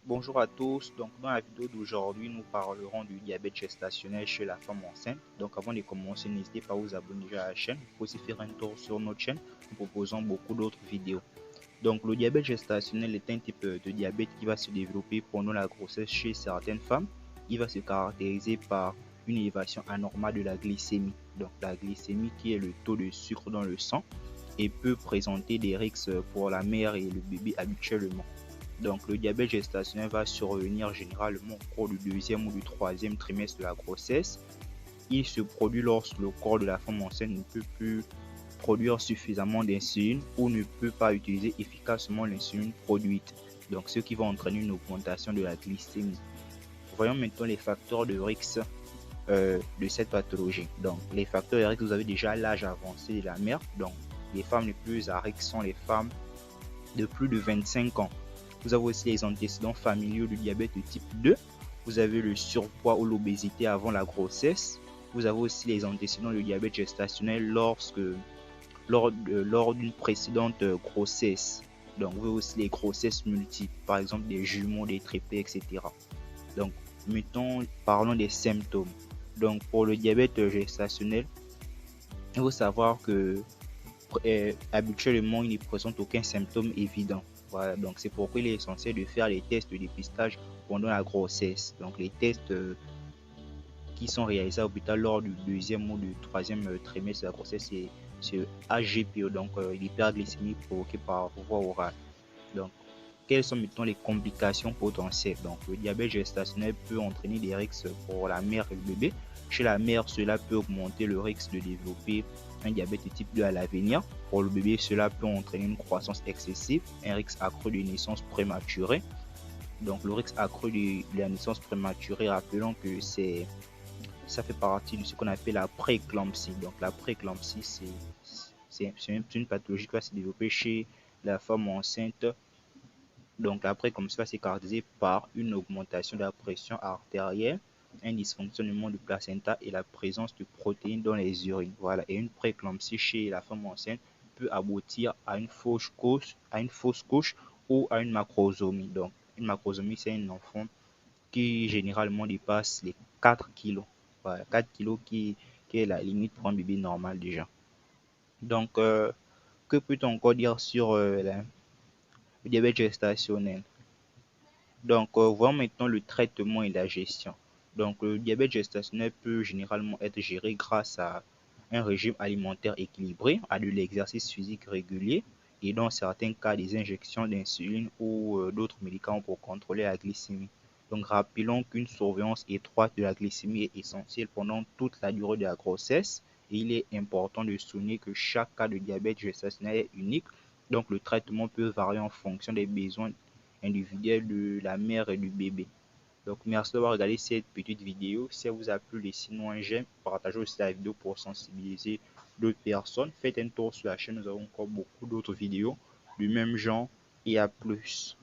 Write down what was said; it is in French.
Bonjour à tous, donc dans la vidéo d'aujourd'hui, nous parlerons du diabète gestationnel chez la femme enceinte. Donc avant de commencer, n'hésitez pas à vous abonner déjà à la chaîne. Vous pouvez aussi faire un tour sur notre chaîne, nous proposons beaucoup d'autres vidéos. Donc le diabète gestationnel est un type de diabète qui va se développer pendant la grossesse chez certaines femmes. Il va se caractériser par une élévation anormale de la glycémie. Donc la glycémie qui est le taux de sucre dans le sang et peut présenter des risques pour la mère et le bébé habituellement. Donc, le diabète gestationnel va survenir généralement au cours du deuxième ou du troisième trimestre de la grossesse. Il se produit lorsque le corps de la femme enceinte ne peut plus produire suffisamment d'insuline ou ne peut pas utiliser efficacement l'insuline produite. Donc, ce qui va entraîner une augmentation de la glycémie. Voyons maintenant les facteurs de risque de cette pathologie. Donc, les facteurs de risque, vous avez déjà l'âge avancé de la mère. Donc, les femmes les plus à risque sont les femmes de plus de 25 ans. Vous avez aussi les antécédents familiaux du diabète de type 2. Vous avez le surpoids ou l'obésité avant la grossesse. Vous avez aussi les antécédents du diabète gestationnel lors d'une précédente grossesse. Donc, vous avez aussi les grossesses multiples, par exemple des jumeaux, des triplés, etc. Donc, parlons des symptômes. Donc, pour le diabète gestationnel, il faut savoir que habituellement, il ne présente aucun symptôme évident. Voilà, donc c'est pourquoi il est essentiel de faire les tests de dépistage pendant la grossesse. Donc les tests qui sont réalisés à l'hôpital lors du deuxième ou du troisième trimestre de la grossesse, c'est HGPO, donc l'hyperglycémie provoquée par voie orale. Donc, quelles sont maintenant les complications potentielles? Donc, le diabète gestationnel peut entraîner des risques pour la mère et le bébé. Chez la mère, cela peut augmenter le risque de développer un diabète de type 2 à l'avenir. Pour le bébé, cela peut entraîner une croissance excessive, un risque accru de naissance prématurée. Donc, le risque accru de la naissance prématurée, rappelons que ça fait partie de ce qu'on appelle la prééclampsie. Donc, la prééclampsie, c'est une pathologie qui va se développer chez la femme enceinte. Donc après, comme ça, c'est caractérisé par une augmentation de la pression artérielle, un dysfonctionnement du placenta et la présence de protéines dans les urines. Voilà. Et une prééclampsie chez la femme enceinte peut aboutir à une fausse couche ou à une macrosomie. Donc, une macrosomie, c'est un enfant qui généralement dépasse les 4 kilos. Voilà, 4 kilos qui est la limite pour un bébé normal déjà. Donc, que peut-on encore dire sur le diabète gestationnel? Donc, voyons maintenant le traitement et la gestion. Donc, le diabète gestationnel peut généralement être géré grâce à un régime alimentaire équilibré, à de l'exercice physique régulier et dans certains cas des injections d'insuline ou d'autres médicaments pour contrôler la glycémie. Donc, rappelons qu'une surveillance étroite de la glycémie est essentielle pendant toute la durée de la grossesse et il est important de souligner que chaque cas de diabète gestationnel est unique. Donc, le traitement peut varier en fonction des besoins individuelle de la mère et du bébé. Donc merci d'avoir regardé cette petite vidéo. Si elle vous a plu, laissez-nous un j'aime, partagez aussi la vidéo pour sensibiliser d'autres personnes. Faites un tour sur la chaîne, nous avons encore beaucoup d'autres vidéos du même genre et à plus.